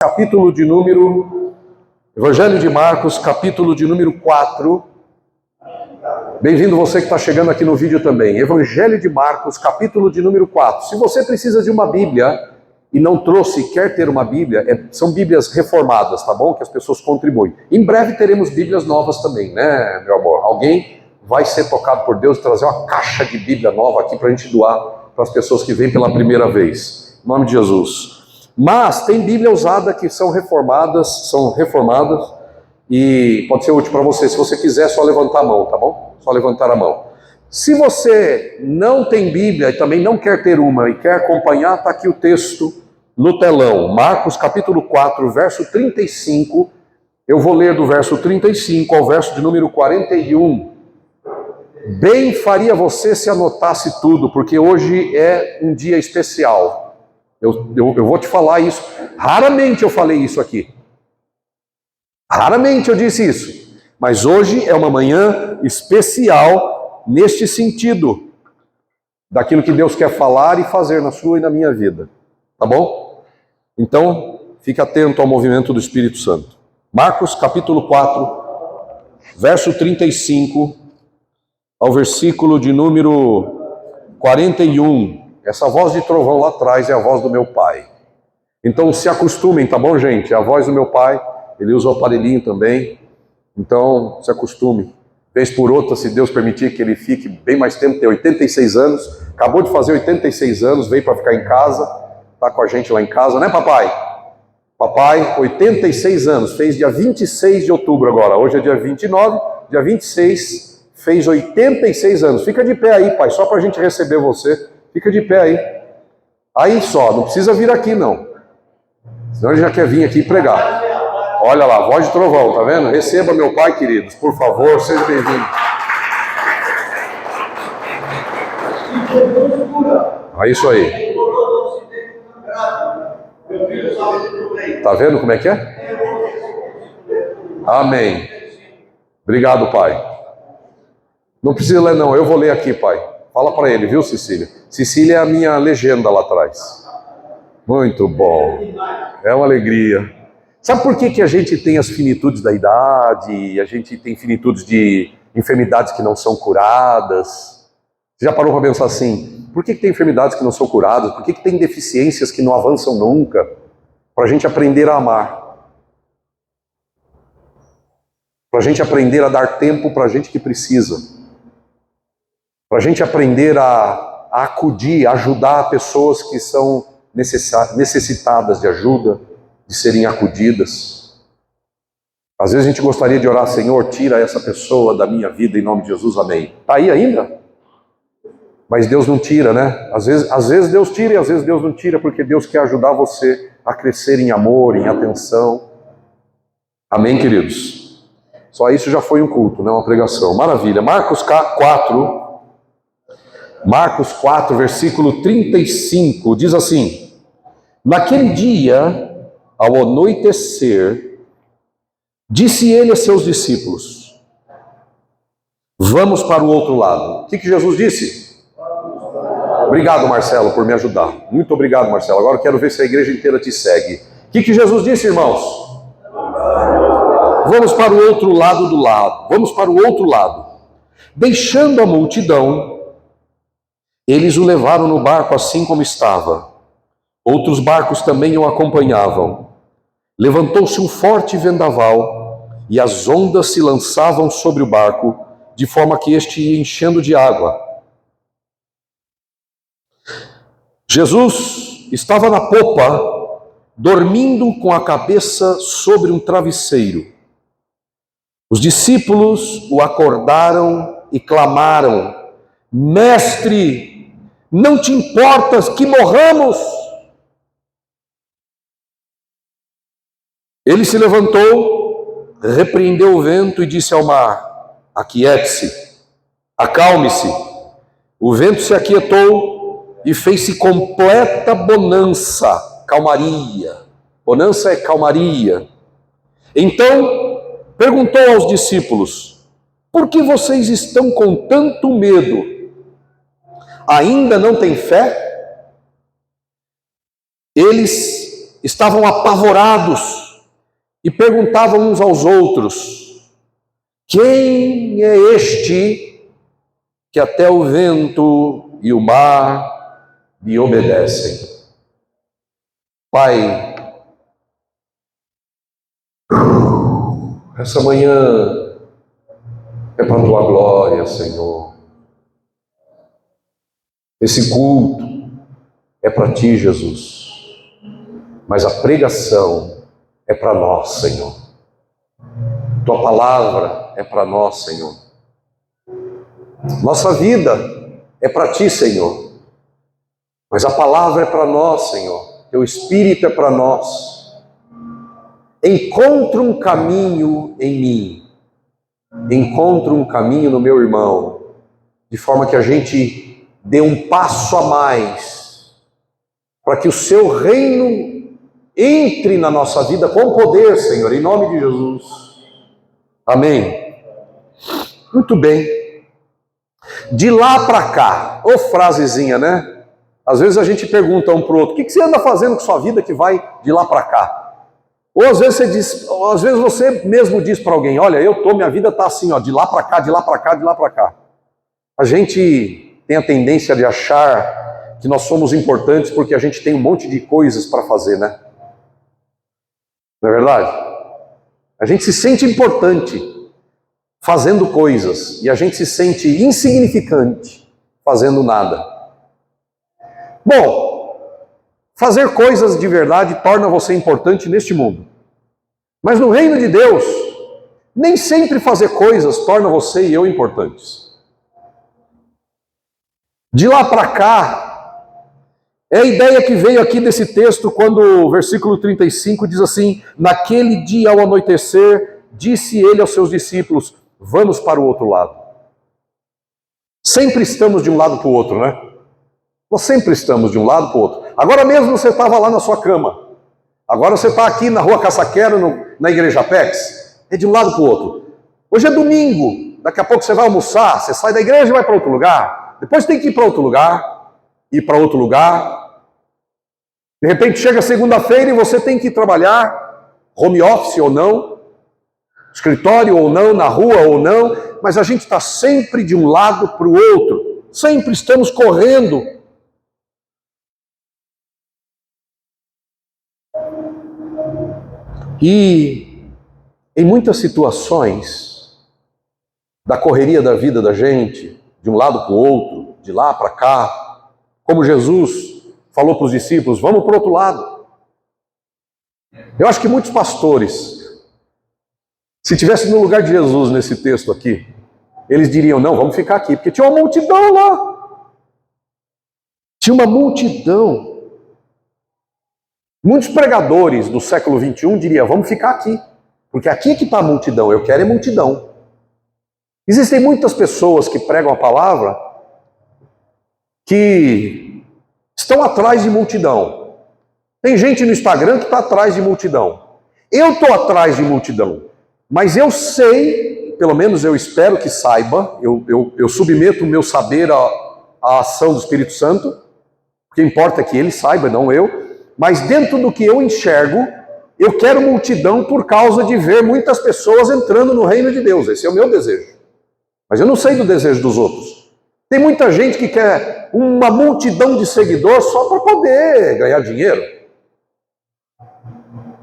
Capítulo de número... Evangelho de Marcos, capítulo de número 4. Bem-vindo você que está chegando aqui no vídeo também. Evangelho de Marcos, capítulo de número 4. Se você precisa de uma Bíblia e não trouxe, quer ter uma Bíblia, são Bíblias reformadas, tá bom? Que as pessoas contribuem. Em breve teremos Bíblias novas também, né, meu amor? Alguém vai ser tocado por Deus e trazer uma caixa de Bíblia nova aqui para a gente doar para as pessoas que vêm pela primeira vez. Em nome de Jesus. Mas tem Bíblia usada que são reformadas e pode ser útil para você. Se você quiser, é só levantar a mão, tá bom? Só levantar a mão. Se você não tem Bíblia e também não quer ter uma e quer acompanhar, está aqui o texto no telão. Marcos capítulo 4, verso 35. Eu vou ler do verso 35 ao verso de número 41. Bem faria você se anotasse tudo, porque hoje é um dia especial. Eu vou te falar isso. Raramente eu falei isso aqui. Raramente eu disse isso. Mas hoje é uma manhã especial neste sentido. Daquilo que Deus quer falar e fazer na sua e na minha vida. Tá bom? Então, fique atento ao movimento do Espírito Santo. Marcos capítulo 4, verso 35 ao versículo de número 41. Essa voz de trovão lá atrás é a voz do meu pai. Então se acostumem, tá bom, gente? É a voz do meu pai, ele usa o aparelhinho também. Então se acostumem. Vez por outra, se Deus permitir que ele fique bem mais tempo, tem 86 anos, acabou de fazer 86 anos, veio para ficar em casa, tá com a gente lá em casa, né, papai? Papai, 86 anos, fez dia 26 de outubro agora, hoje é dia 29, dia 26, fez 86 anos. Fica de pé aí, pai, só para a gente receber você. Fica de pé aí. Aí só, não precisa vir aqui não. Senão ele já quer vir aqui pregar. Olha lá, voz de trovão, tá vendo? Receba meu pai, queridos, por favor, seja bem-vindo. É isso aí. Tá vendo como é que é? Amém. Obrigado, pai. Não precisa ler não, eu vou ler aqui, pai. Fala para ele, viu, Cecília? Cecília é a minha legenda lá atrás. Muito bom. É uma alegria. Sabe por que a gente tem as finitudes da idade, a gente tem finitudes de enfermidades que não são curadas? Você já parou para pensar assim? Por que tem enfermidades que não são curadas? Por que tem deficiências que não avançam nunca? Para a gente aprender a amar. Para a gente aprender a dar tempo para a gente que precisa. Para a gente aprender a acudir, a ajudar pessoas que são necessitadas de ajuda, de serem acudidas. Às vezes a gente gostaria de orar, Senhor, tira essa pessoa da minha vida em nome de Jesus, amém. Está aí ainda? Mas Deus não tira, né? Às vezes Deus tira e às vezes Deus não tira, porque Deus quer ajudar você a crescer em amor, em atenção. Amém, queridos? Só isso já foi um culto, né? Uma pregação. Maravilha. Marcos 4, versículo 35, diz assim: naquele dia, ao anoitecer, disse ele a seus discípulos: vamos para o outro lado. O que Jesus disse? Obrigado, Marcelo, por me ajudar. Muito obrigado, Marcelo. Agora eu quero ver se a igreja inteira te segue. O que Jesus disse, irmãos? Vamos para o outro lado do lado. Vamos para o outro lado. Deixando a multidão, eles o levaram no barco assim como estava. Outros barcos também o acompanhavam. Levantou-se um forte vendaval e as ondas se lançavam sobre o barco, de forma que este ia enchendo de água. Jesus estava na popa, dormindo com a cabeça sobre um travesseiro. Os discípulos o acordaram e clamaram: Mestre, não te importas que morramos? Ele se levantou, repreendeu o vento e disse ao mar: aquiete-se, acalme-se. O vento se aquietou e fez-se completa bonança, calmaria. Bonança é calmaria. Então perguntou aos discípulos: por que vocês estão com tanto medo? Ainda não têm fé? Eles estavam apavorados e perguntavam uns aos outros: quem é este que até o vento e o mar lhe obedecem? Pai, essa manhã é para a tua glória, Senhor. Esse culto é para ti, Jesus. Mas a pregação é para nós, Senhor. Tua palavra é para nós, Senhor. Nossa vida é para ti, Senhor. Mas a palavra é para nós, Senhor. Teu Espírito é para nós. Encontra um caminho em mim. Encontra um caminho no meu irmão. De forma que a gente dê um passo a mais. Para que o seu reino entre na nossa vida com poder, Senhor, em nome de Jesus. Amém. Muito bem. De lá para cá, ô frasezinha, né? Às vezes a gente pergunta um para o outro: o que você anda fazendo com sua vida que vai de lá para cá? Ou às vezes você mesmo diz para alguém: olha, minha vida está assim, ó, de lá para cá, de lá para cá, de lá para cá. A gente tem a tendência de achar que nós somos importantes porque a gente tem um monte de coisas para fazer, né? Não é verdade? A gente se sente importante fazendo coisas e a gente se sente insignificante fazendo nada. Bom, fazer coisas de verdade torna você importante neste mundo. Mas no reino de Deus, nem sempre fazer coisas torna você e eu importantes. De lá para cá, é a ideia que veio aqui desse texto, quando o versículo 35 diz assim: naquele dia ao anoitecer, disse ele aos seus discípulos: vamos para o outro lado. Sempre estamos de um lado para o outro, né? Nós sempre estamos de um lado para o outro. Agora mesmo você estava lá na sua cama. Agora você está aqui na rua Caçaquero, na igreja Apex. É de um lado para o outro. Hoje é domingo. Daqui a pouco você vai almoçar. Você sai da igreja e vai para outro lugar. Depois tem que ir para outro lugar. Ir para outro lugar. De repente chega segunda-feira e você tem que trabalhar, home office ou não, escritório ou não, na rua ou não, mas a gente está sempre de um lado para o outro, sempre estamos correndo. E em muitas situações da correria da vida da gente, de um lado para o outro, de lá para cá, como Jesus falou para os discípulos: vamos para o outro lado. Eu acho que muitos pastores, se tivessem no lugar de Jesus nesse texto aqui, eles diriam: não, vamos ficar aqui, porque tinha uma multidão lá. Tinha uma multidão. Muitos pregadores do século 21 diriam: vamos ficar aqui, porque aqui é que está a multidão, eu quero é multidão. Existem muitas pessoas que pregam a palavra que estão atrás de multidão. Tem gente no Instagram que está atrás de multidão. Eu estou atrás de multidão. Mas eu sei, pelo menos eu espero que saiba, eu submeto o meu saber à ação do Espírito Santo. O que importa é que ele saiba, não eu. Mas dentro do que eu enxergo, eu quero multidão por causa de ver muitas pessoas entrando no reino de Deus. Esse é o meu desejo. Mas eu não sei do desejo dos outros. Tem muita gente que quer uma multidão de seguidores só para poder ganhar dinheiro.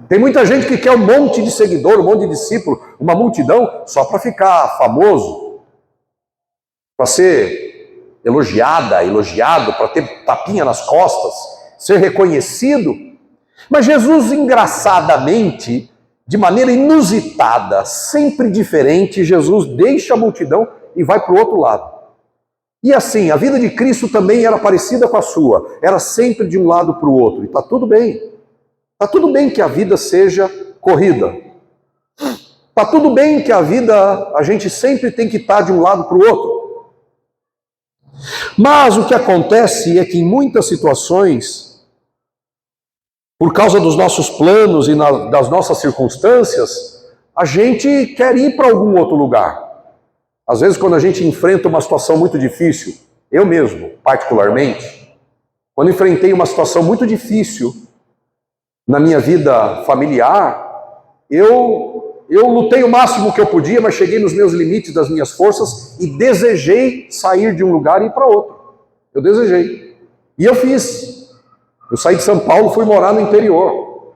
Tem muita gente que quer um monte de seguidor, um monte de discípulo, uma multidão só para ficar famoso, para ser elogiado, para ter tapinha nas costas, ser reconhecido. Mas Jesus, engraçadamente, de maneira inusitada, sempre diferente, Jesus deixa a multidão e vai para o outro lado. E assim, a vida de Cristo também era parecida com a sua, era sempre de um lado para o outro, e está tudo bem. Está tudo bem que a vida seja corrida. Está tudo bem que a vida, a gente sempre tem que estar de um lado para o outro. Mas o que acontece é que em muitas situações, por causa dos nossos planos e das nossas circunstâncias, a gente quer ir para algum outro lugar. Às vezes, quando a gente enfrenta uma situação muito difícil, eu mesmo, particularmente, quando enfrentei uma situação muito difícil, na minha vida familiar, eu lutei o máximo que eu podia, mas cheguei nos meus limites das minhas forças e desejei sair de um lugar e ir para outro. Eu desejei. E eu fiz. Eu saí de São Paulo, fui morar no interior.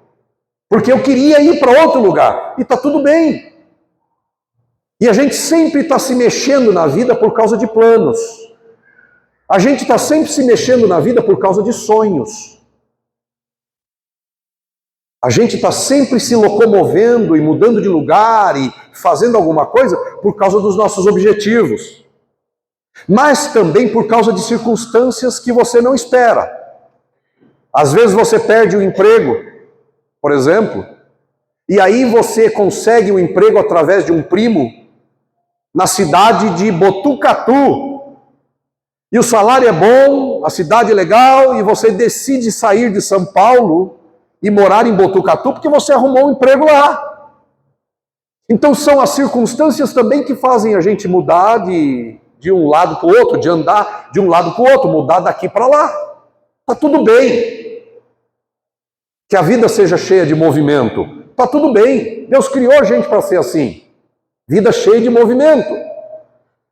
Porque eu queria ir para outro lugar. E está tudo bem. E a gente sempre está se mexendo na vida por causa de planos. A gente está sempre se mexendo na vida por causa de sonhos. A gente está sempre se locomovendo e mudando de lugar e fazendo alguma coisa por causa dos nossos objetivos. Mas também por causa de circunstâncias que você não espera. Às vezes você perde o emprego, por exemplo, e aí você consegue um emprego através de um primo na cidade de Botucatu. E o salário é bom, a cidade é legal, e você decide sair de São Paulo e morar em Botucatu porque você arrumou um emprego lá. Então são as circunstâncias também que fazem a gente mudar de um lado para o outro, de andar de um lado para o outro, mudar daqui para lá. Está tudo bem. Que a vida seja cheia de movimento. Está tudo bem. Deus criou a gente para ser assim. Vida cheia de movimento.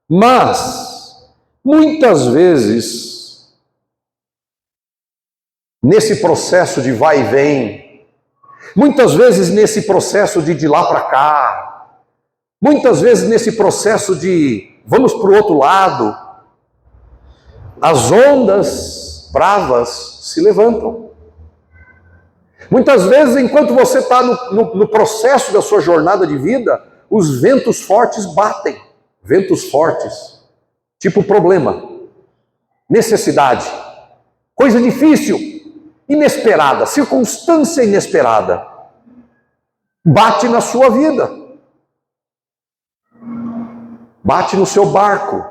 Mas, muitas vezes, nesse processo de vai e vem, muitas vezes nesse processo de lá para cá, muitas vezes nesse processo de vamos para o outro lado, as ondas bravas se levantam. Muitas vezes, enquanto você está no processo da sua jornada de vida, os ventos fortes batem. Ventos fortes. Tipo problema, necessidade, coisa difícil, inesperada, circunstância inesperada. Bate na sua vida. Bate no seu barco.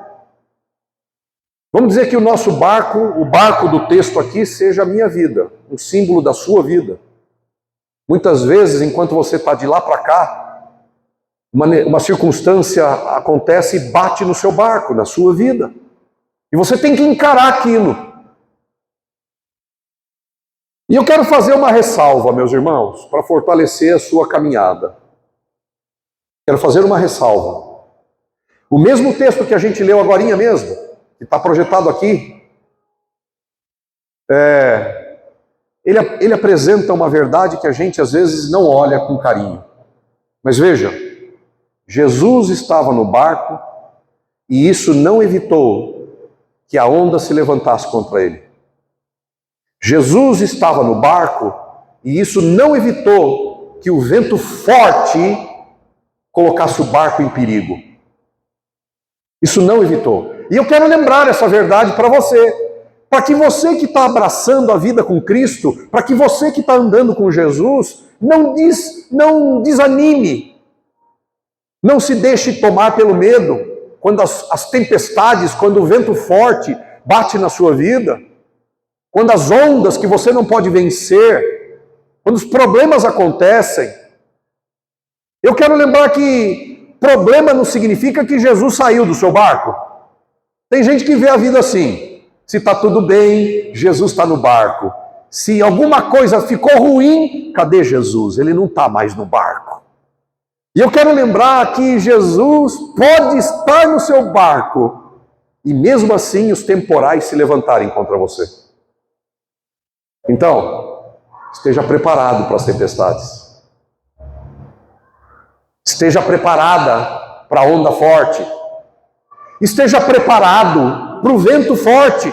Vamos dizer que o nosso barco, o barco do texto aqui, seja a minha vida, um símbolo da sua vida. Muitas vezes, enquanto você está de lá para cá, uma circunstância acontece e bate no seu barco, na sua vida. E você tem que encarar aquilo. E eu quero fazer uma ressalva, meus irmãos, para fortalecer a sua caminhada. Quero fazer uma ressalva. O mesmo texto que a gente leu agorinha mesmo, que está projetado aqui, ele apresenta uma verdade que a gente às vezes não olha com carinho. Mas veja, Jesus estava no barco e isso não evitou que a onda se levantasse contra ele. Jesus estava no barco e isso não evitou que o vento forte colocasse o barco em perigo. Isso não evitou. E eu quero lembrar essa verdade para você. Para que você que está abraçando a vida com Cristo, para que você que está andando com Jesus, não desanime. Não se deixe tomar pelo medo. Quando as tempestades, quando o vento forte bate na sua vida, quando as ondas que você não pode vencer, quando os problemas acontecem. Eu quero lembrar que problema não significa que Jesus saiu do seu barco. Tem gente que vê a vida assim. Se está tudo bem, Jesus está no barco. Se alguma coisa ficou ruim, cadê Jesus? Ele não está mais no barco. E eu quero lembrar que Jesus pode estar no seu barco e mesmo assim os temporais se levantarem contra você. Então, esteja preparado para as tempestades. Esteja preparada para a onda forte. Esteja preparado para o vento forte.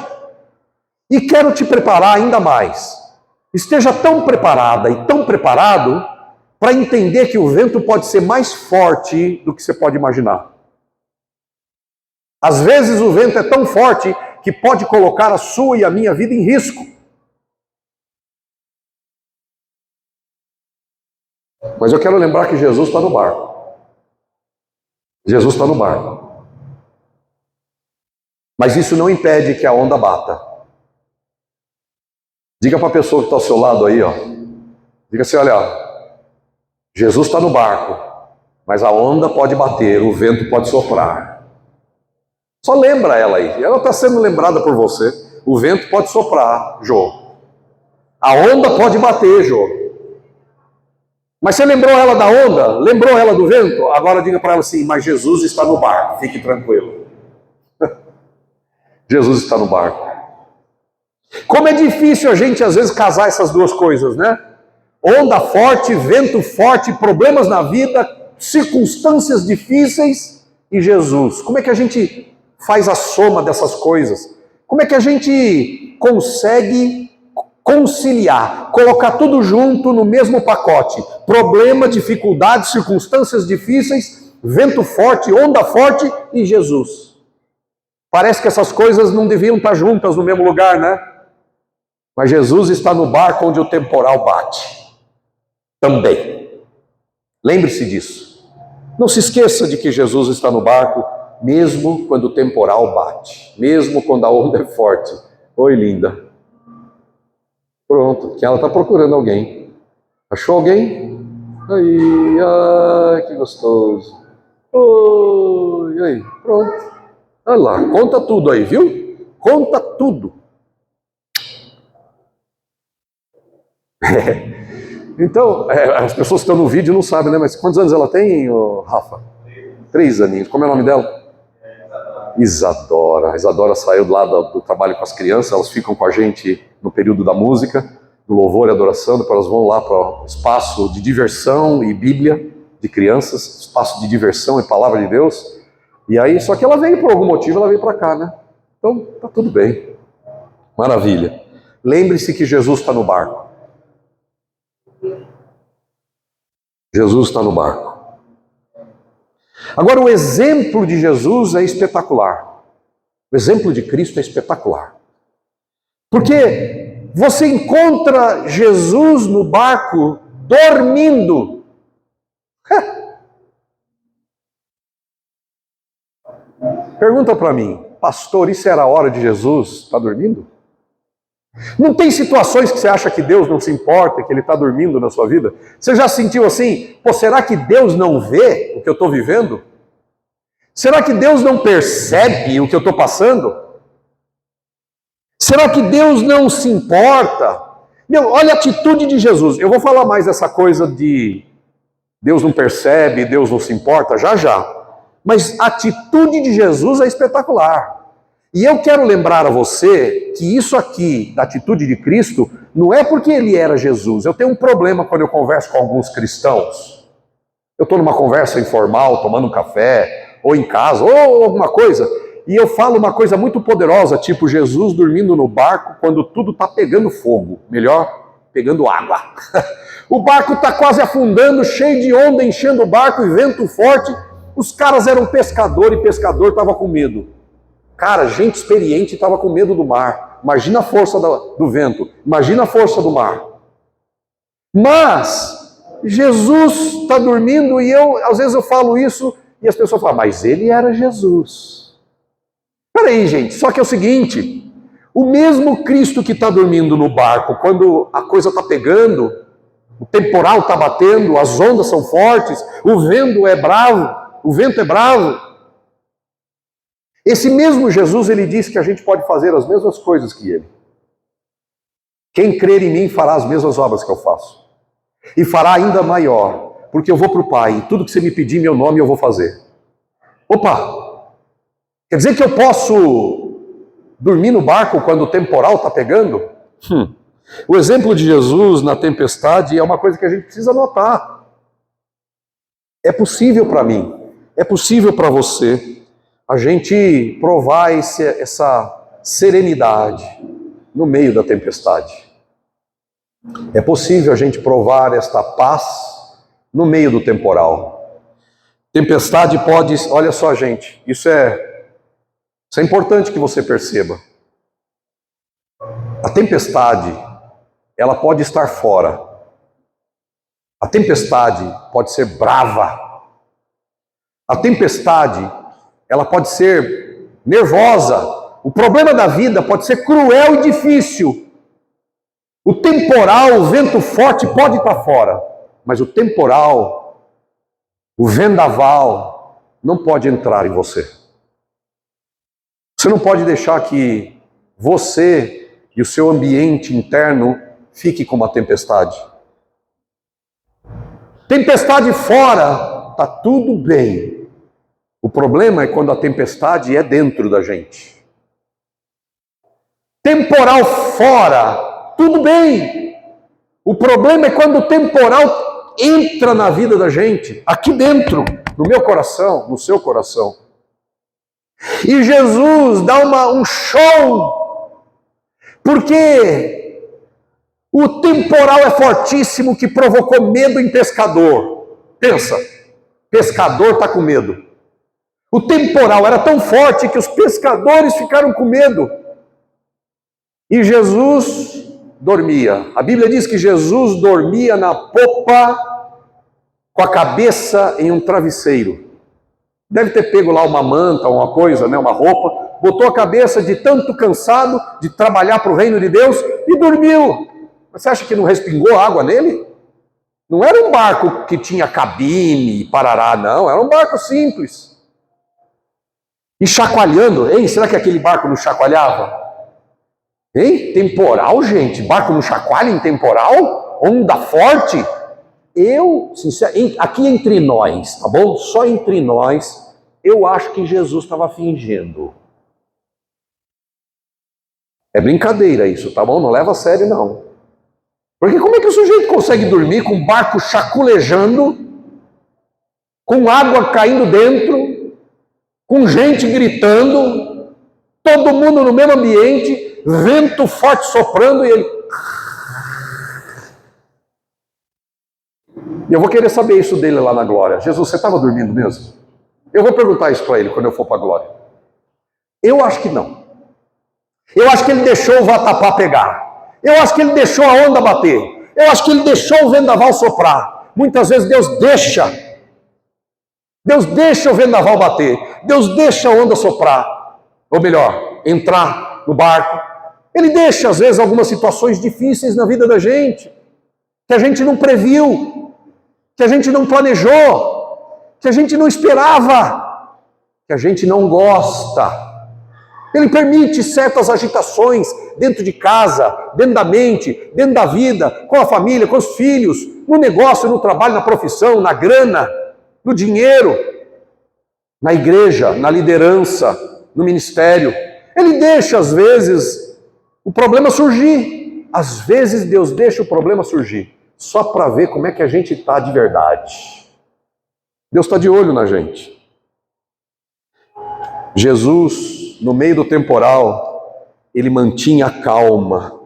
E quero te preparar ainda mais. Esteja tão preparada e tão preparado para entender que o vento pode ser mais forte do que você pode imaginar. Às vezes o vento é tão forte que pode colocar a sua e a minha vida em risco. Mas eu quero lembrar que Jesus está no barco. Jesus está no barco. Mas isso não impede que a onda bata. Diga para a pessoa que está ao seu lado aí, ó. Diga assim, olha, Jesus está no barco, mas a onda pode bater, o vento pode soprar. Só lembra ela aí. Ela está sendo lembrada por você. O vento pode soprar, Jô. A onda pode bater, Jô. Mas você lembrou ela da onda? Lembrou ela do vento? Agora diga para ela assim, mas Jesus está no barco, fique tranquilo. Jesus está no barco. Como é difícil a gente às vezes casar essas duas coisas, né? Onda forte, vento forte, problemas na vida, circunstâncias difíceis e Jesus. Como é que a gente faz a soma dessas coisas? Como é que a gente consegue conciliar, colocar tudo junto no mesmo pacote? Problema, dificuldade, circunstâncias difíceis, vento forte, onda forte e Jesus. Parece que essas coisas não deviam estar juntas no mesmo lugar, né? Mas Jesus está no barco onde o temporal bate. Também. Lembre-se disso. Não se esqueça de que Jesus está no barco, mesmo quando o temporal bate, mesmo quando a onda é forte. Oi, linda. Pronto, que ela está procurando alguém. Achou alguém? Aí, ai, que gostoso. Oi, aí, pronto. Olha lá, conta tudo aí, viu? Conta tudo. Então, as pessoas que estão no vídeo não sabem, né? Mas quantos anos ela tem, Rafa? 3 aninhos. Como é o nome dela? Isadora. A Isadora saiu lá do trabalho com as crianças, elas ficam com a gente no período da música, do louvor e adoração, depois elas vão lá para o espaço de diversão e Bíblia de crianças, espaço de diversão e palavra de Deus. E aí, só que ela veio por algum motivo, ela veio para cá, né? Então, tá tudo bem. Maravilha. Lembre-se que Jesus está no barco. Jesus está no barco. Agora, o exemplo de Jesus é espetacular. O exemplo de Cristo é espetacular. Porque você encontra Jesus no barco dormindo. Pergunta para mim, pastor, isso era a hora de Jesus estar dormindo? Não tem situações que você acha que Deus não se importa, que Ele está dormindo na sua vida? Você já sentiu assim, pô, será que Deus não vê o que eu estou vivendo? Será que Deus não percebe o que eu estou passando? Será que Deus não se importa? Meu, olha a atitude de Jesus. Eu vou falar mais dessa coisa de Deus não percebe, Deus não se importa, já já. Mas a atitude de Jesus é espetacular. E eu quero lembrar a você que isso aqui, da atitude de Cristo, não é porque Ele era Jesus. Eu tenho um problema quando eu converso com alguns cristãos. Eu estou numa conversa informal, tomando um café, ou em casa, ou alguma coisa, e eu falo uma coisa muito poderosa, tipo Jesus dormindo no barco quando tudo está pegando fogo. Melhor, pegando água. O barco está quase afundando, cheio de onda, enchendo o barco e vento forte. Os caras eram pescador e pescador estava com medo. Cara, gente experiente estava com medo do mar. Imagina a força do vento, imagina a força do mar. Mas Jesus está dormindo e às vezes eu falo isso e as pessoas falam, mas Ele era Jesus. Peraí, gente, só que é o seguinte, o mesmo Cristo que está dormindo no barco, quando a coisa está pegando, o temporal está batendo, as ondas são fortes, o vento é bravo, esse mesmo Jesus, Ele diz que a gente pode fazer as mesmas coisas que Ele. Quem crer em mim fará as mesmas obras que eu faço. E fará ainda maior, porque eu vou para o Pai, e tudo que você me pedir em meu nome eu vou fazer. Opa! Quer dizer que eu posso dormir no barco quando o temporal está pegando? O exemplo de Jesus na tempestade é uma coisa que a gente precisa notar. É possível para mim, é possível para você, a gente provar essa serenidade no meio da tempestade. É possível a gente provar esta paz no meio do temporal. Tempestade pode... Olha só, gente, isso é importante que você perceba. A tempestade, ela pode estar fora. A tempestade pode ser brava. A tempestade, ela pode ser nervosa. O problema da vida pode ser cruel e difícil. O temporal, o vento forte pode estar fora, mas o temporal, o vendaval, não pode entrar em você. Você não pode deixar que você e o seu ambiente interno fique como uma tempestade. Tempestade fora, está tudo bem. O problema é quando a tempestade é dentro da gente. Temporal fora, tudo bem. O problema é quando o temporal entra na vida da gente, aqui dentro, no meu coração, no seu coração. E Jesus dá um show, porque o temporal é fortíssimo, que provocou medo em pescador. Pensa, pescador está com medo. O temporal era tão forte que os pescadores ficaram com medo. E Jesus dormia. A Bíblia diz que Jesus dormia na popa com a cabeça em um travesseiro. Deve ter pego lá uma manta, uma coisa, né, uma roupa, botou a cabeça de tanto cansado de trabalhar para o reino de Deus e dormiu. Mas você acha que não respingou água nele? Não era um barco que tinha cabine e parará, não. Era um barco simples. E chacoalhando. Ei, será que aquele barco não chacoalhava? Ei, temporal, gente? Barco não chacoalha em temporal? Onda forte? Eu, sinceramente, aqui entre nós, tá bom? Só entre nós, eu acho que Jesus estava fingindo. É brincadeira isso, tá bom? Não leva a sério, não. Porque como é que o sujeito consegue dormir com o barco chaculejando, com água caindo dentro, com gente gritando, todo mundo no mesmo ambiente, vento forte soprando e ele... E eu vou querer saber isso dele lá na glória. Jesus, você estava dormindo mesmo? Eu vou perguntar isso para ele quando eu for para a glória. Eu acho que não. Eu acho que ele deixou o vatapá pegar. Eu acho que ele deixou a onda bater. Eu acho que ele deixou o vendaval soprar. Muitas vezes Deus deixa o vendaval bater. Deus deixa a onda soprar. Ou melhor, entrar no barco. Ele deixa, às vezes, algumas situações difíceis na vida da gente, que a gente não previu, que a gente não planejou, que a gente não esperava, que a gente não gosta. Ele permite certas agitações dentro de casa, dentro da mente, dentro da vida, com a família, com os filhos, no negócio, no trabalho, na profissão, na grana, no dinheiro, na igreja, na liderança, no ministério. Ele deixa, às vezes, o problema surgir. Às vezes Deus deixa o problema surgir, só para ver como é que a gente está de verdade. Deus está de olho na gente. Jesus, no meio do temporal, ele mantinha a calma.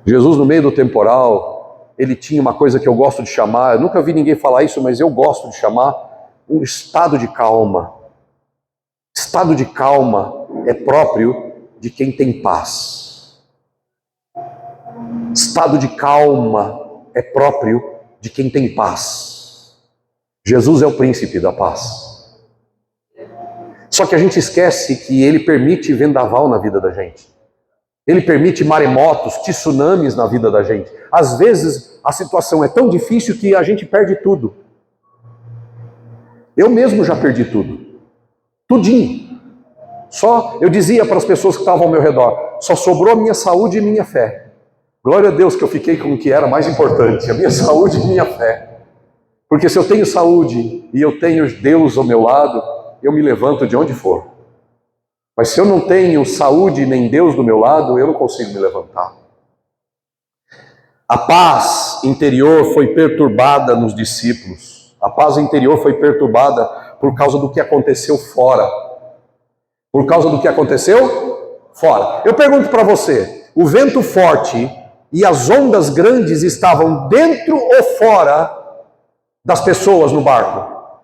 Jesus, no meio do temporal, ele tinha uma coisa que eu gosto de chamar, eu nunca vi ninguém falar isso, mas eu gosto de chamar um estado de calma. Estado de calma é próprio de quem tem paz. Estado de calma é próprio de quem tem paz. Jesus é o príncipe da paz. Só que a gente esquece que ele permite vendaval na vida da gente. Ele permite maremotos, tsunamis na vida da gente. Às vezes a situação é tão difícil que a gente perde tudo. Eu mesmo já perdi tudo. Tudinho. Só, eu dizia para as pessoas que estavam ao meu redor, só sobrou a minha saúde e minha fé. Glória a Deus que eu fiquei com o que era mais importante, a minha saúde e minha fé. Porque se eu tenho saúde e eu tenho Deus ao meu lado, eu me levanto de onde for. Mas se eu não tenho saúde nem Deus do meu lado, eu não consigo me levantar. A paz interior foi perturbada nos discípulos. A paz interior foi perturbada por causa do que aconteceu fora. Por causa do que aconteceu fora. Eu pergunto para você, o vento forte e as ondas grandes estavam dentro ou fora das pessoas no barco?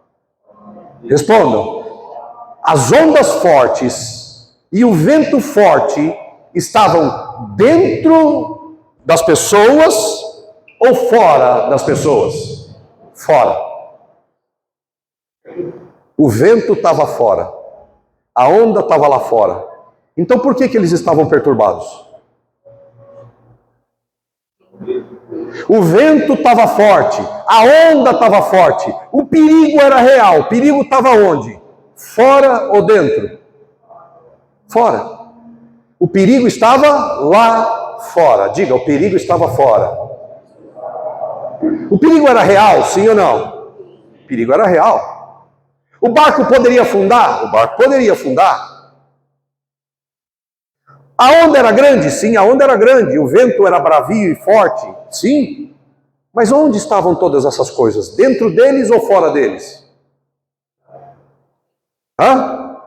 Respondam. As ondas fortes e o vento forte estavam dentro das pessoas ou fora das pessoas? Fora. O vento estava fora. A onda estava lá fora. Então por que eles estavam perturbados? O vento estava forte, a onda estava forte, o perigo era real. O perigo estava onde? Fora ou dentro? Fora. O perigo estava lá fora. Diga, o perigo estava fora. O perigo era real, sim ou não? O perigo era real. O barco poderia afundar? O barco poderia afundar. A onda era grande? Sim, a onda era grande. O vento era bravio e forte? Sim. Mas onde estavam todas essas coisas? Dentro deles ou fora deles? Hã?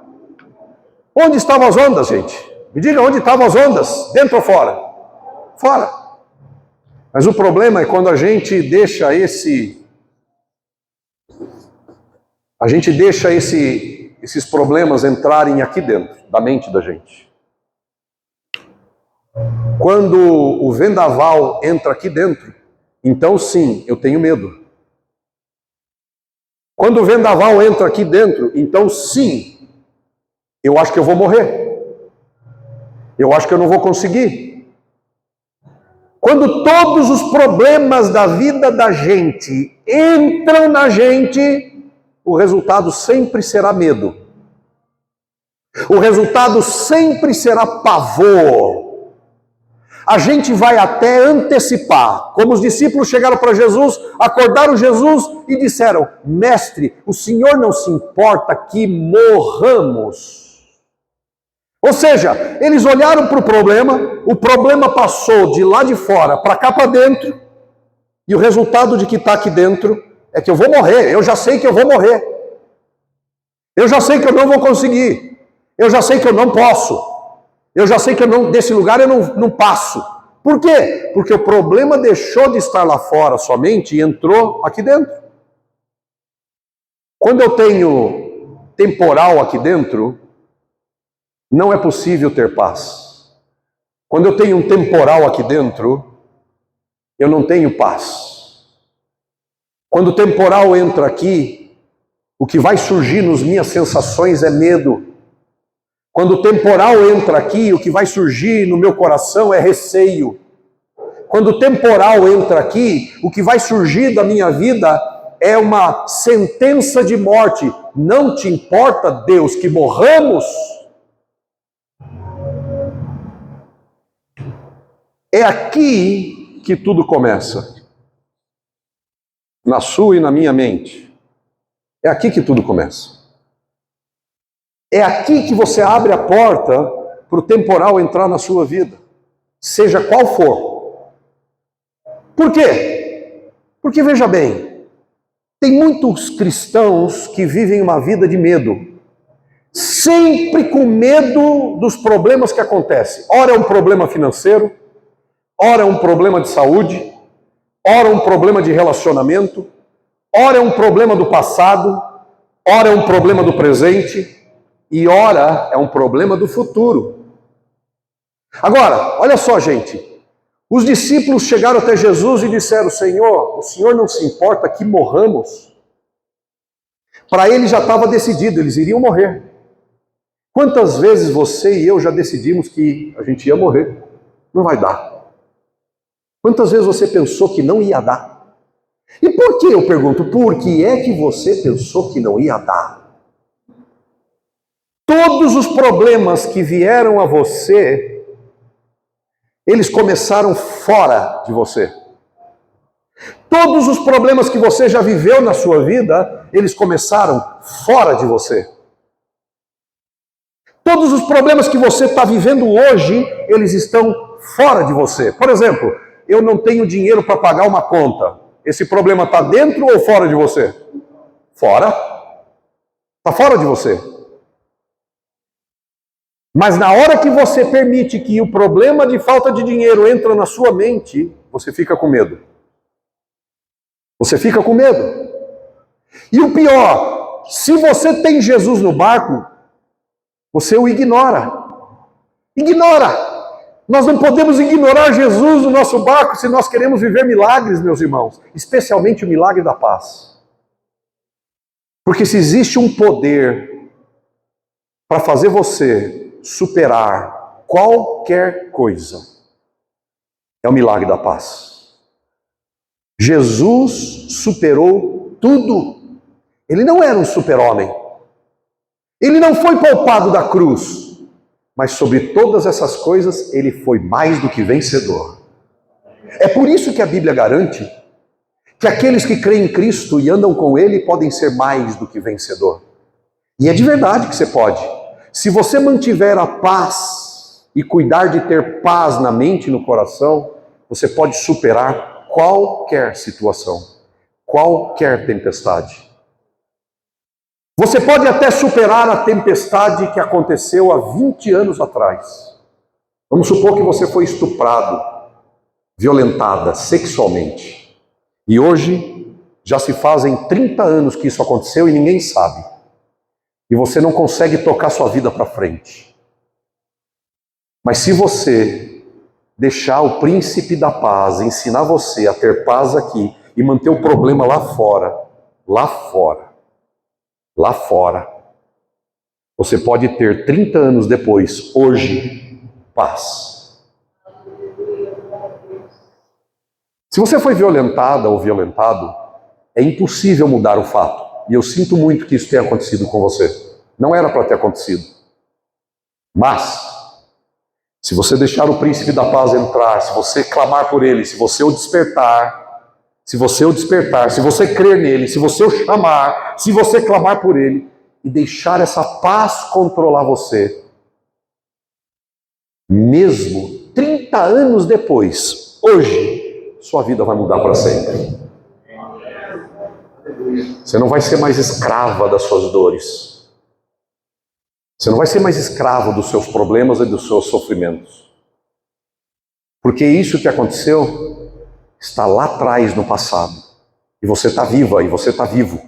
Onde estavam as ondas, gente? Me diga, onde estavam as ondas? Dentro ou fora? Fora. Mas o problema é quando a gente deixa esses problemas entrarem aqui dentro da mente da gente. Quando o vendaval entra aqui dentro, então sim, eu tenho medo. Quando o vendaval entra aqui dentro, então sim, eu acho que eu vou morrer. Eu acho que eu não vou conseguir. Quando todos os problemas da vida da gente entram na gente, o resultado sempre será medo. O resultado sempre será pavor. A gente vai até antecipar. Como os discípulos chegaram para Jesus, acordaram Jesus e disseram: Mestre, o Senhor não se importa que morramos. Ou seja, eles olharam para o problema passou de lá de fora para cá para dentro, e o resultado de que está aqui dentro é que eu vou morrer. Eu já sei que eu vou morrer. Eu já sei que eu não vou conseguir. Eu já sei que eu não posso. Eu já sei que desse lugar eu não passo. Por quê? Porque o problema deixou de estar lá fora somente e entrou aqui dentro. Quando eu tenho temporal aqui dentro, não é possível ter paz. Quando eu tenho um temporal aqui dentro, eu não tenho paz. Quando o temporal entra aqui, o que vai surgir nas minhas sensações é medo. Quando o temporal entra aqui, o que vai surgir no meu coração é receio. Quando o temporal entra aqui, o que vai surgir da minha vida é uma sentença de morte. Não te importa, Deus, que morramos? É aqui que tudo começa. Na sua e na minha mente. É aqui que tudo começa. É aqui que você abre a porta para o temporal entrar na sua vida, seja qual for. Por quê? Porque veja bem, tem muitos cristãos que vivem uma vida de medo, sempre com medo dos problemas que acontecem. Ora é um problema financeiro, ora é um problema de saúde, ora é um problema de relacionamento, ora é um problema do passado, ora é um problema do presente. E ora, é um problema do futuro. Agora, olha só, gente. Os discípulos chegaram até Jesus e disseram: Senhor, o Senhor não se importa que morramos? Para ele já estava decidido, eles iriam morrer. Quantas vezes você e eu já decidimos que a gente ia morrer? Não vai dar. Quantas vezes você pensou que não ia dar? E por que, eu pergunto, por que é que você pensou que não ia dar? Todos os problemas que vieram a você, eles começaram fora de você. Todos os problemas que você já viveu na sua vida, eles começaram fora de você. Todos os problemas que você está vivendo hoje, eles estão fora de você. Por exemplo, eu não tenho dinheiro para pagar uma conta. Esse problema está dentro ou fora de você? Fora. Está fora de você. Mas na hora que você permite que o problema de falta de dinheiro entre na sua mente, você fica com medo. Você fica com medo. E o pior, se você tem Jesus no barco, você o ignora. Ignora. Nós não podemos ignorar Jesus no nosso barco se nós queremos viver milagres, meus irmãos. Especialmente o milagre da paz. Porque se existe um poder para fazer você superar qualquer coisa, é o milagre da paz. Jesus superou tudo. Ele não era um super-homem. Ele não foi poupado da cruz. Mas sobre todas essas coisas, ele foi mais do que vencedor. É por isso que a Bíblia garante que aqueles que creem em Cristo e andam com Ele podem ser mais do que vencedor. E é de verdade que você pode. Se você mantiver a paz e cuidar de ter paz na mente e no coração, você pode superar qualquer situação, qualquer tempestade. Você pode até superar a tempestade que aconteceu há 20 anos atrás. Vamos supor que você foi estuprado, violentada sexualmente. E hoje já se fazem 30 anos que isso aconteceu e ninguém sabe. E você não consegue tocar sua vida para frente. Mas se você deixar o príncipe da paz ensinar você a ter paz aqui e manter o problema lá fora, você pode ter 30 anos depois, hoje, paz. Se você foi violentada ou violentado, é impossível mudar o fato. E eu sinto muito que isso tenha acontecido com você. Não era para ter acontecido. Mas, se você deixar o príncipe da paz entrar, se você clamar por ele, se você o despertar, se você crer nele, se você o chamar, se você clamar por ele e deixar essa paz controlar você, mesmo 30 anos depois, hoje, sua vida vai mudar para sempre. Você não vai ser mais escrava das suas dores. Você não vai ser mais escravo dos seus problemas e dos seus sofrimentos. Porque isso que aconteceu está lá atrás no passado. E você está viva, e você está vivo.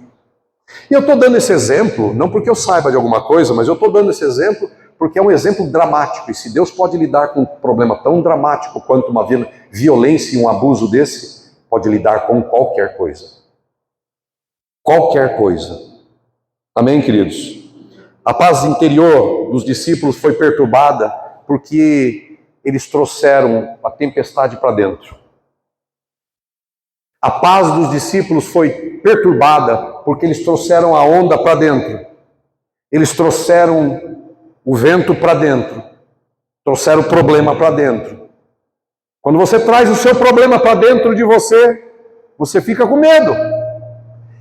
E eu estou dando esse exemplo, não porque eu saiba de alguma coisa, mas eu estou dando esse exemplo porque é um exemplo dramático. E se Deus pode lidar com um problema tão dramático quanto uma violência e um abuso desse, pode lidar com qualquer coisa. Qualquer coisa. Amém, queridos? A paz interior dos discípulos foi perturbada porque eles trouxeram a tempestade para dentro. A paz dos discípulos foi perturbada porque eles trouxeram a onda para dentro. Eles trouxeram o vento para dentro. Trouxeram o problema para dentro. Quando você traz o seu problema para dentro de você, você fica com medo.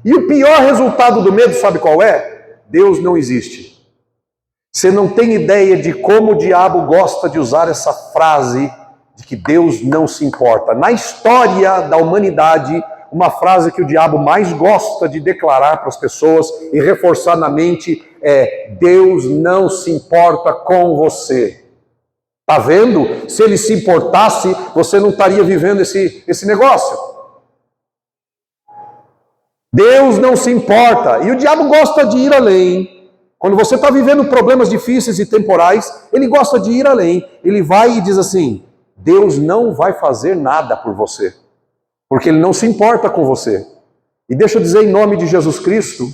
E o pior resultado do medo, sabe qual é? Deus não existe. Você não tem ideia de como o diabo gosta de usar essa frase de que Deus não se importa. Na história da humanidade, uma frase que o diabo mais gosta de declarar para as pessoas e reforçar na mente é: Deus não se importa com você. Tá vendo? Se ele se importasse, você não estaria vivendo esse negócio. Deus não se importa. E o diabo gosta de ir além. Quando você está vivendo problemas difíceis e temporais, ele gosta de ir além. Ele vai e diz assim: Deus não vai fazer nada por você, porque ele não se importa com você. E deixa eu dizer em nome de Jesus Cristo,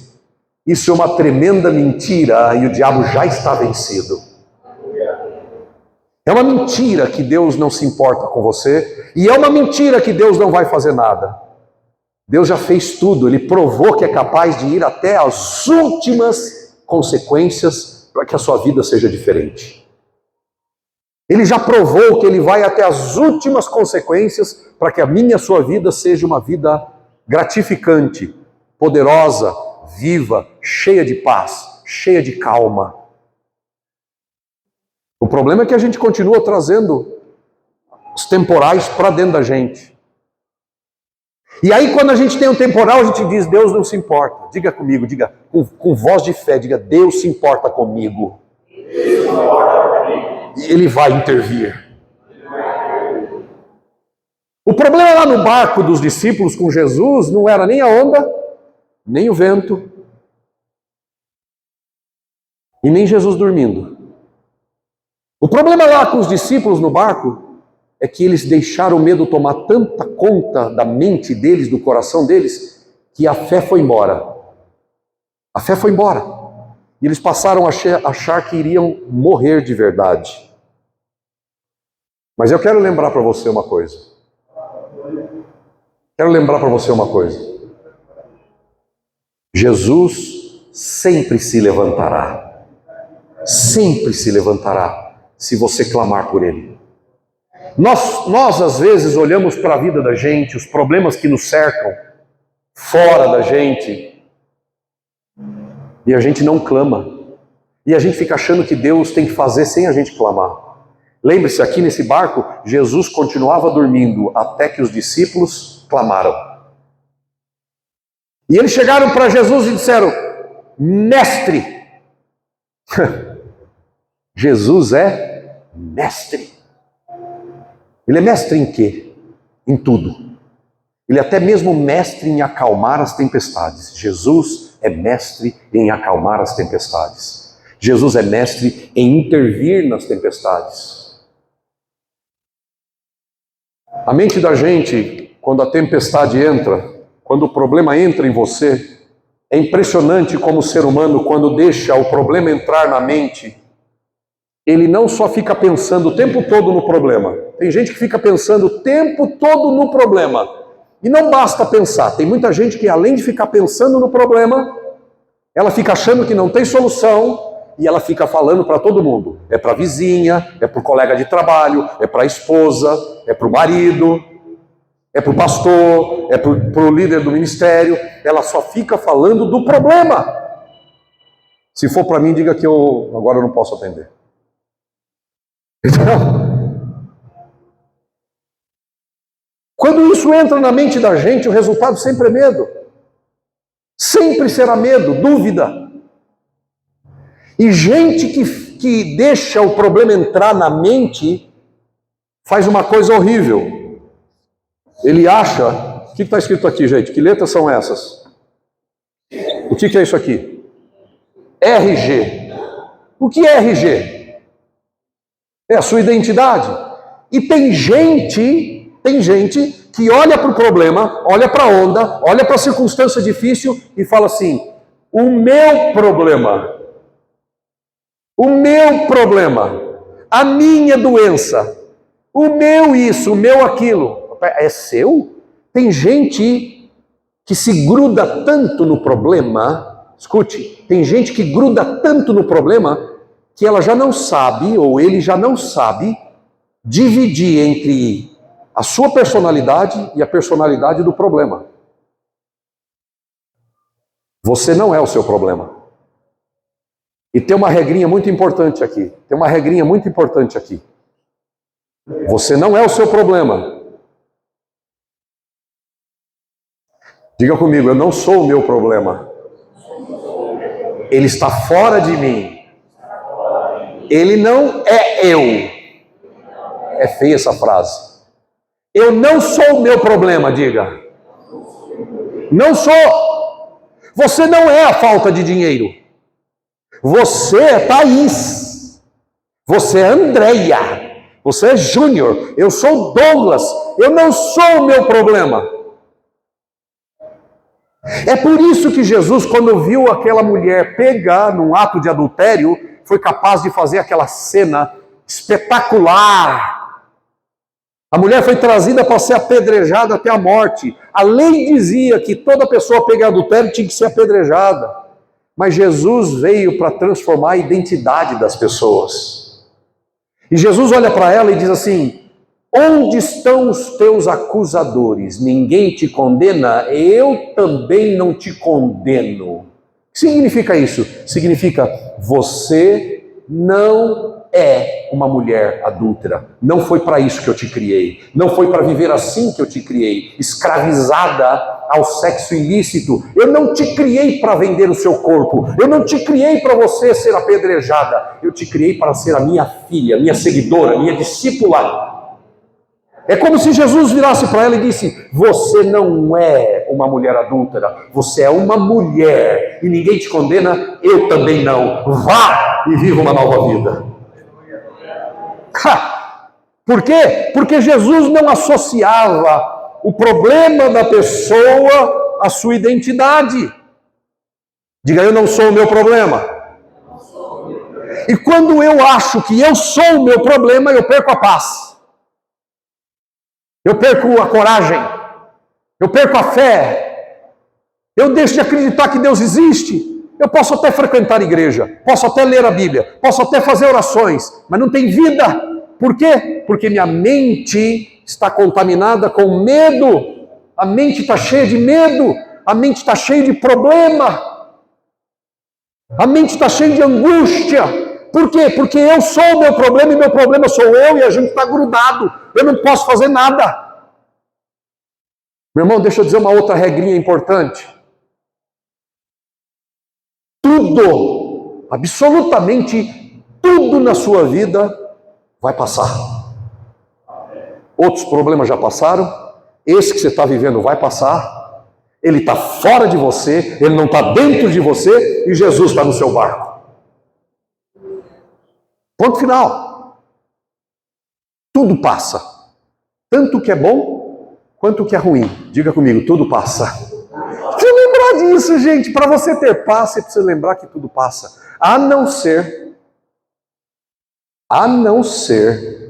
isso é uma tremenda mentira e o diabo já está vencido. É uma mentira que Deus não se importa com você, e é uma mentira que Deus não vai fazer nada. Deus já fez tudo, ele provou que é capaz de ir até as últimas consequências para que a sua vida seja diferente. Ele já provou que ele vai até as últimas consequências para que a minha e a sua vida seja uma vida gratificante, poderosa, viva, cheia de paz, cheia de calma. O problema é que a gente continua trazendo os temporais para dentro da gente. E aí quando a gente tem um temporal, a gente diz: Deus não se importa. Diga comigo, diga com voz de fé, diga: Deus se importa comigo. E ele vai intervir. O problema lá no barco dos discípulos com Jesus não era nem a onda, nem o vento, e nem Jesus dormindo. O problema lá com os discípulos no barco é que eles deixaram o medo tomar tanta conta da mente deles, do coração deles, que a fé foi embora. A fé foi embora. E eles passaram a achar que iriam morrer de verdade. Mas eu quero lembrar para você uma coisa. Jesus sempre se levantará. Sempre se levantará se você clamar por Ele. Nós às vezes olhamos para a vida da gente, os problemas que nos cercam, fora da gente, e a gente não clama. E a gente fica achando que Deus tem que fazer sem a gente clamar. Lembre-se, aqui nesse barco, Jesus continuava dormindo até que os discípulos clamaram. E eles chegaram para Jesus e disseram: Mestre. Jesus é mestre. Ele é mestre em quê? Em tudo. Ele é até mesmo mestre em acalmar as tempestades. Jesus é mestre em acalmar as tempestades. Jesus é mestre em intervir nas tempestades. A mente da gente, quando a tempestade entra, quando o problema entra em você, é impressionante como o ser humano, quando deixa o problema entrar na mente, ele não só fica pensando o tempo todo no problema. Tem gente que fica pensando o tempo todo no problema. E não basta pensar. Tem muita gente que, além de ficar pensando no problema, ela fica achando que não tem solução e ela fica falando para todo mundo. É para a vizinha, é para o colega de trabalho, é para a esposa, é para o marido, é para o pastor, é para o líder do ministério. Ela só fica falando do problema. Se for para mim, diga que agora eu não posso atender. Então, quando isso entra na mente da gente, o resultado sempre é medo. Sempre será medo, dúvida. E gente que deixa o problema entrar na mente, faz uma coisa horrível. Ele acha... O que está escrito aqui, gente? Que letras são essas? O que é isso aqui? RG. O que é RG? É a sua identidade. E tem gente que olha para o problema, olha para a onda, olha para a circunstância difícil e fala assim: o meu problema, a minha doença, o meu isso, o meu aquilo, é seu? Tem gente que se gruda tanto no problema, escute, tem gente que gruda tanto no problema que ela já não sabe, ou ele já não sabe, dividir entre a sua personalidade e a personalidade do problema. Você não é o seu problema. E tem uma regrinha muito importante aqui. Você não é o seu problema. Diga comigo, eu não sou o meu problema. Ele está fora de mim. Ele não é eu. É feia essa frase. Eu não sou o meu problema, diga. Não sou. Você não é a falta de dinheiro. Você é Thaís. Você é Andréia. Você é Júnior. Eu sou Douglas. Eu não sou o meu problema. É por isso que Jesus, quando viu aquela mulher pegar num ato de adultério, foi capaz de fazer aquela cena espetacular. A mulher foi trazida para ser apedrejada até a morte. A lei dizia que toda pessoa pega adultério tinha que ser apedrejada. Mas Jesus veio para transformar a identidade das pessoas. E Jesus olha para ela e diz assim: onde estão os teus acusadores? Ninguém te condena? Eu também não te condeno. O que significa isso? Significa, você não é uma mulher adúltera. Não foi para isso que eu te criei. Não foi para viver assim que eu te criei, escravizada ao sexo ilícito. Eu não te criei para vender o seu corpo. Eu não te criei para você ser apedrejada. Eu te criei para ser a minha filha, minha seguidora, minha discípula. É como se Jesus virasse para ela e disse: você não é uma mulher adúltera, você é uma mulher, e ninguém te condena, eu também não. Vá e viva uma nova vida. Por quê? Porque Jesus não associava o problema da pessoa à sua identidade. Diga, eu não sou o meu problema. E quando eu acho que eu sou o meu problema, eu perco a paz. Eu perco a coragem, eu perco a fé, eu deixo de acreditar que Deus existe. Eu posso até frequentar a igreja, posso até ler a Bíblia, posso até fazer orações, mas não tem vida. Por quê? Porque minha mente está contaminada com medo, a mente está cheia de medo. a mente está cheia de problema, a mente está cheia de angústia. Por quê? Porque eu sou o meu problema e meu problema sou eu e a gente está grudado. Eu não posso fazer nada. Meu irmão, deixa eu dizer uma outra regrinha importante. Tudo, absolutamente tudo na sua vida vai passar. Outros problemas já passaram, esse que você está vivendo vai passar, ele está fora de você, ele não está dentro de você e Jesus está no seu barco. Ponto final. Tudo passa. Tanto o que é bom, quanto o que é ruim. Diga comigo, tudo passa. Precisa lembrar disso, gente. Para você ter paz, você precisa lembrar que tudo passa. A não ser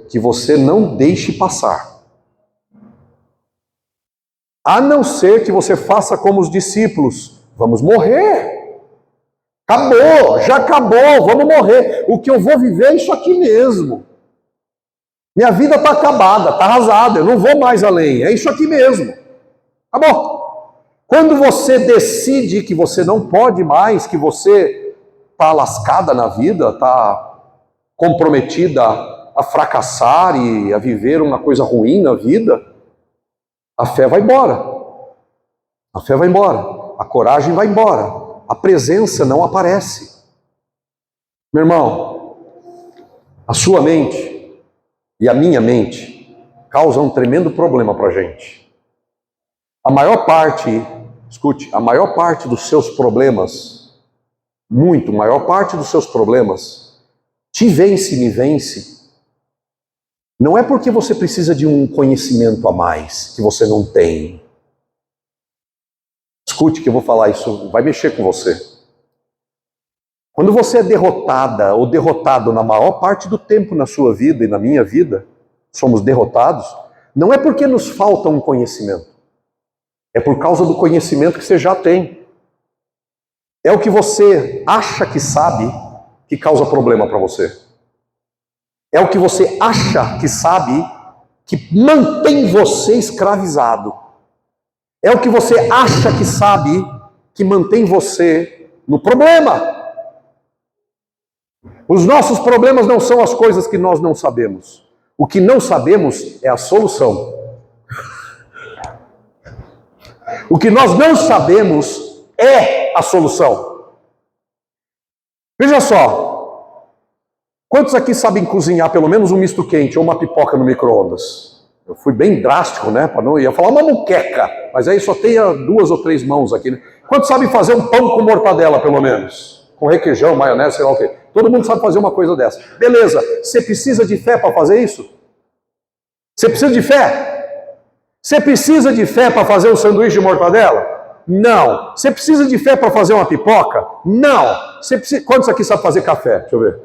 que você não deixe passar. A não ser que você faça como os discípulos. Vamos morrer. Acabou, já acabou, vamos morrer. O que eu vou viver é isso aqui mesmo. Minha vida está acabada, está arrasada, eu não vou mais além. É isso aqui mesmo. Acabou. Quando você decide que você não pode mais, que você está lascada na vida, está comprometida a fracassar e a viver uma coisa ruim na vida, a fé vai embora. A fé vai embora. A coragem vai embora. A presença não aparece. Meu irmão, a sua mente e a minha mente causam um tremendo problema para a gente. A maior parte, escute, a maior parte dos seus problemas, maior parte dos seus problemas, te vence, me vence. Não é porque você precisa de um conhecimento a mais, que você não tem. Escute que eu vou falar, isso vai mexer com você. Quando você é derrotada ou derrotado na maior parte do tempo na sua vida e na minha vida, somos derrotados, não é porque nos falta um conhecimento. É por causa do conhecimento que você já tem. É o que você acha que sabe que causa problema para você. É o que você acha que sabe que mantém você escravizado. É o que você acha que sabe que mantém você no problema. Os nossos problemas não são as coisas que nós não sabemos. O que não sabemos é a solução. O que nós não sabemos é a solução. Veja só. Quantos aqui sabem cozinhar pelo menos um misto quente ou uma pipoca no micro-ondas? Eu fui bem drástico, né? Não ia falar uma muqueca, mas aí só tem 2 ou 3 mãos aqui, né? Quantos sabem fazer um pão com mortadela, pelo menos? Com requeijão, maionese, sei lá o quê. Todo mundo sabe fazer uma coisa dessa. Beleza, você precisa de fé para fazer isso? Você precisa de fé? Você precisa de fé para fazer um sanduíche de mortadela? Não. Você precisa de fé para fazer uma pipoca? Não. Quantos aqui sabem fazer café? Deixa eu ver.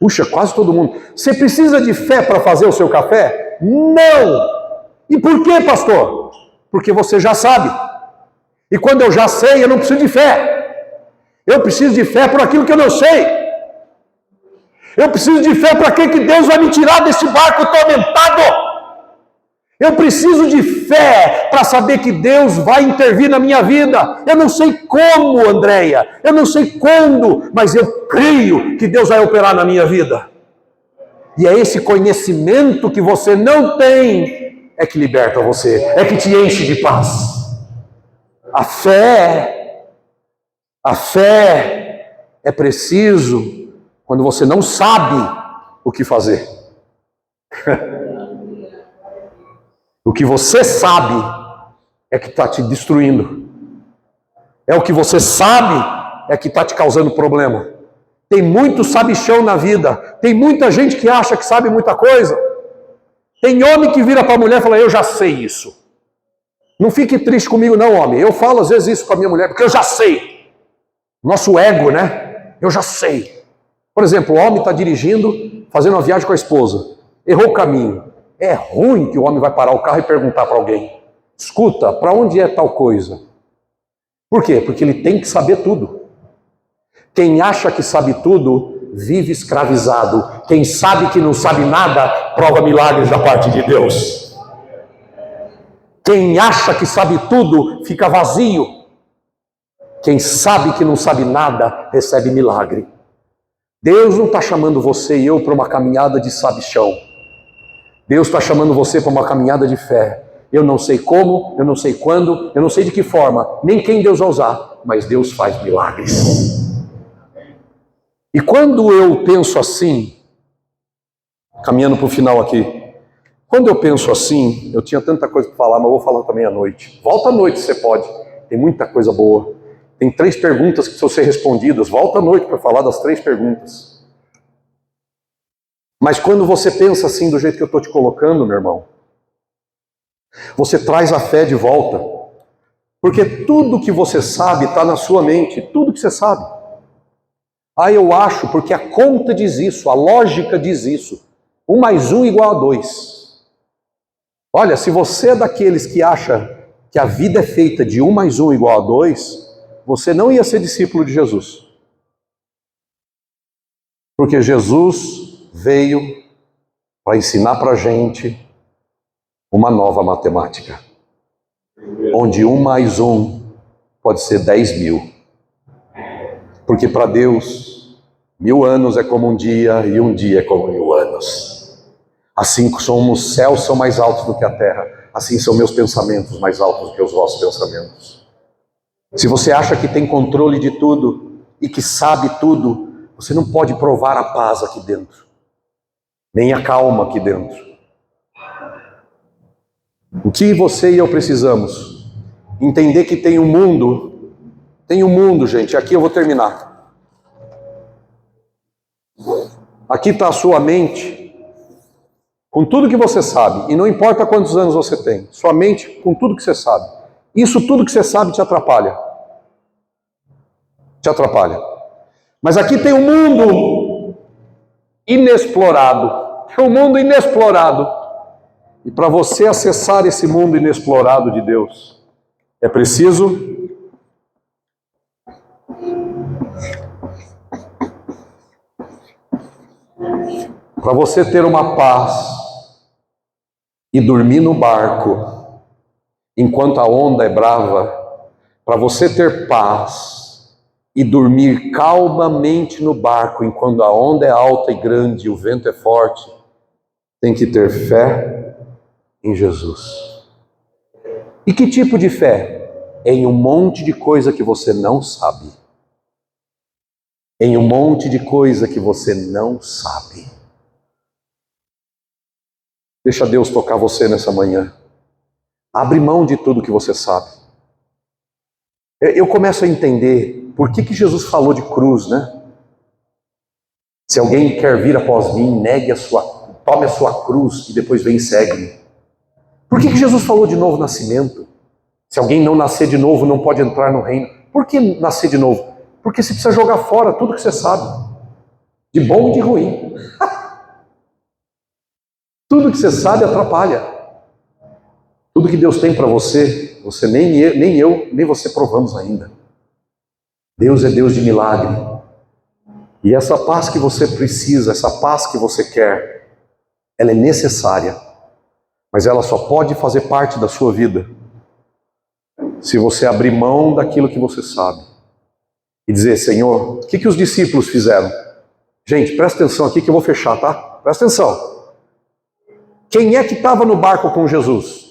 Puxa, quase todo mundo. Você precisa de fé para fazer o seu café? Não! E por quê, pastor? Porque você já sabe. E quando eu já sei, eu não preciso de fé. Eu preciso de fé por aquilo que eu não sei. Eu preciso de fé para aquilo que Deus vai me tirar desse barco atormentado. Eu preciso de fé para saber que Deus vai intervir na minha vida. Eu não sei como, Andréia. Eu não sei quando, mas eu creio que Deus vai operar na minha vida. E é esse conhecimento que você não tem é que liberta você, é que te enche de paz. A fé é preciso quando você não sabe o que fazer. O que você sabe é que está te destruindo. É o que você sabe é que está te causando problema. Tem muito sabichão na vida. Tem muita gente que acha que sabe muita coisa. Tem homem que vira para a mulher e fala, eu já sei isso. Não fique triste comigo não, homem. Eu falo às vezes isso com a minha mulher, porque eu já sei. Nosso ego, né? Eu já sei. Por exemplo, o homem está dirigindo, fazendo uma viagem com a esposa. Errou o caminho. É ruim que o homem vai parar o carro e perguntar para alguém. Escuta, para onde é tal coisa? Por quê? Porque ele tem que saber tudo. Quem acha que sabe tudo, vive escravizado. Quem sabe que não sabe nada, prova milagres da parte de Deus. Quem acha que sabe tudo, fica vazio. Quem sabe que não sabe nada, recebe milagre. Deus não está chamando você e eu para uma caminhada de sabichão. Deus está chamando você para uma caminhada de fé. Eu não sei como, eu não sei quando, eu não sei de que forma, nem quem Deus vai usar, mas Deus faz milagres. E quando eu penso assim, caminhando para o final aqui, quando eu penso assim, eu tinha tanta coisa para falar, mas eu vou falar também à noite. Volta à noite, você pode, tem muita coisa boa. Tem 3 perguntas que precisam ser respondidas, volta à noite para falar das 3 perguntas. Mas quando você pensa assim, do jeito que eu estou te colocando, meu irmão, você traz a fé de volta. Porque tudo que você sabe está na sua mente, tudo que você sabe. Ah, eu acho, porque a conta diz isso, a lógica diz isso. 1 mais 1 igual a 2. Olha, se você é daqueles que acha que a vida é feita de 1 mais 1 igual a 2, você não ia ser discípulo de Jesus. Porque Jesus veio para ensinar para a gente uma nova matemática. Onde 1 mais 1 pode ser 10.000. Porque para Deus, 1000 anos é como um dia e um dia é como 1000 anos. Assim como os céus são mais altos do que a terra, assim são meus pensamentos mais altos do que os vossos pensamentos. Se você acha que tem controle de tudo e que sabe tudo, você não pode provar a paz aqui dentro, nem a calma aqui dentro. O que você e eu precisamos? Entender que tem um mundo, gente, aqui eu vou terminar. Aqui está a sua mente, com tudo que você sabe, e não importa quantos anos você tem, sua mente com tudo que você sabe. Isso tudo que você sabe te atrapalha. Te atrapalha. Mas aqui tem um mundo inexplorado. É um mundo inexplorado. E para você acessar esse mundo inexplorado de Deus, é preciso para você ter uma paz e dormir no barco enquanto a onda é brava, para você ter paz e dormir calmamente no barco enquanto a onda é alta e grande e o vento é forte, tem que ter fé em Jesus. E que tipo de fé? Em um monte de coisa que você não sabe. Em um monte de coisa que você não sabe. Deixa Deus tocar você nessa manhã. Abre mão de tudo que você sabe. Eu começo a entender por que Jesus falou de cruz, né? Se alguém quer vir após mim, tome a sua cruz e depois vem e segue-me. Por que Jesus falou de novo nascimento? Se alguém não nascer de novo, não pode entrar no reino. Por que nascer de novo? Porque você precisa jogar fora tudo que você sabe. De bom e de ruim. Tudo que você sabe atrapalha. Tudo que Deus tem para você, nem eu, nem você provamos ainda. Deus é Deus de milagre. E essa paz que você precisa, essa paz que você quer, ela é necessária. Mas ela só pode fazer parte da sua vida se você abrir mão daquilo que você sabe. E dizer, Senhor, o que os discípulos fizeram? Gente, presta atenção aqui que eu vou fechar, tá? Presta atenção. Quem é que estava no barco com Jesus?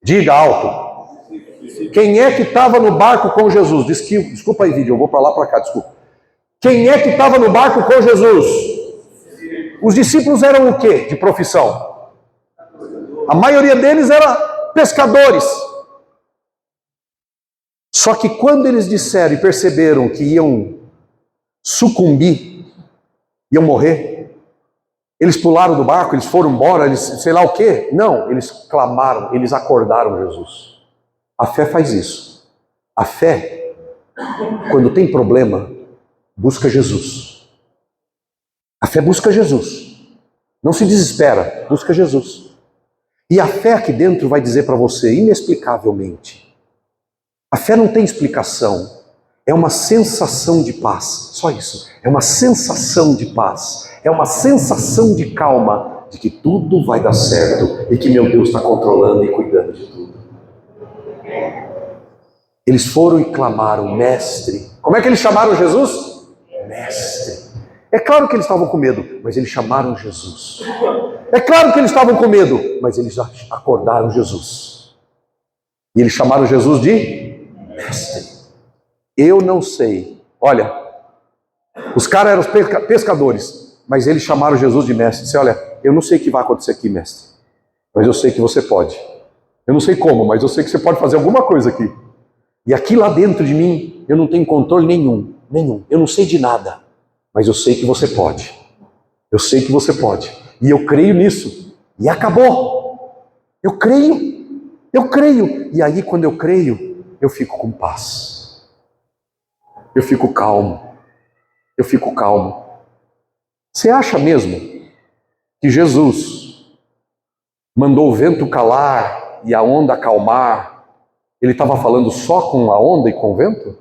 Diga alto. Quem é que estava no barco com Jesus? Desculpa aí, vídeo, eu vou para lá, para cá, desculpa. Quem é que estava no barco com Jesus? Os discípulos eram o quê de profissão? A maioria deles era pescadores. Só que quando eles disseram e perceberam que iam sucumbir, iam morrer, eles pularam do barco, eles foram embora, eles sei lá o quê. Não, eles clamaram, eles acordaram Jesus. A fé faz isso. A fé, quando tem problema, busca Jesus. A fé busca Jesus. Não se desespera, busca Jesus. E a fé aqui dentro vai dizer para você, inexplicavelmente, a fé não tem explicação. É uma sensação de paz, só isso. É uma sensação de paz. É uma sensação de calma, de que tudo vai dar certo e que meu Deus está controlando e cuidando de tudo. Eles foram e clamaram, mestre. Como é que eles chamaram Jesus? Mestre. É claro que eles estavam com medo, mas eles chamaram Jesus. É claro que eles estavam com medo, mas eles acordaram Jesus. E eles chamaram Jesus de mestre. Eu não sei. Olha, os caras eram pescadores, mas eles chamaram Jesus de mestre. Disse, olha, eu não sei o que vai acontecer aqui, mestre, mas eu sei que você pode. Eu não sei como, mas eu sei que você pode fazer alguma coisa aqui. E aqui lá dentro de mim, eu não tenho controle nenhum. Eu não sei de nada, mas eu sei que você pode. Eu sei que você pode. E eu creio nisso. E acabou. Eu creio. E aí quando eu creio, eu fico com paz. Eu fico calmo. Você acha mesmo que Jesus mandou o vento calar e a onda acalmar? Ele estava falando só com a onda e com o vento?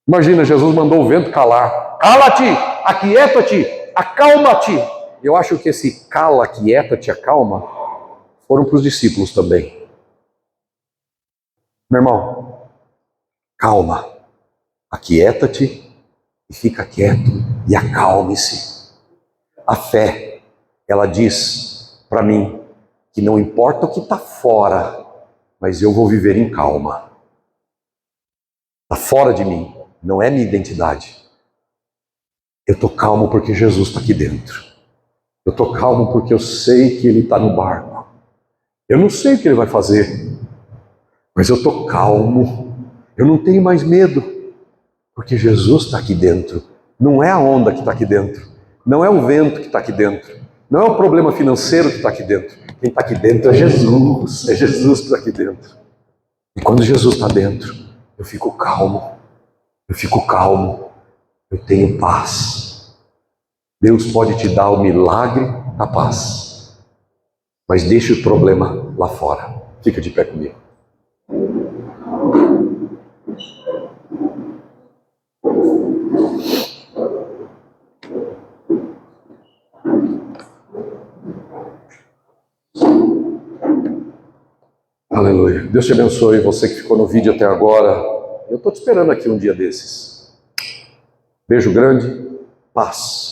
Imagina, Jesus mandou o vento calar. Cala-te, aquieta-te, acalma-te. Eu acho que esse cala, aquieta-te, acalma, foram para os discípulos também. Meu irmão, calma, aquieta-te e fica quieto e acalme-se. A fé, ela diz para mim que não importa o que está fora, mas eu vou viver em calma. Está fora de mim, não é minha identidade. Eu estou calmo porque Jesus está aqui dentro. Eu estou calmo porque eu sei que Ele está no barco. Eu não sei o que Ele vai fazer, mas eu estou calmo. Eu não tenho mais medo, porque Jesus está aqui dentro. Não é a onda que está aqui dentro. Não é o vento que está aqui dentro. Não é o problema financeiro que está aqui dentro. Quem está aqui dentro é Jesus. É Jesus que está aqui dentro. E quando Jesus está dentro, eu fico calmo. Eu tenho paz. Deus pode te dar o milagre da paz, mas deixa o problema lá fora. Fica de pé comigo. Aleluia. Deus te abençoe, você que ficou no vídeo até agora. Eu estou te esperando aqui um dia desses. Beijo grande, paz.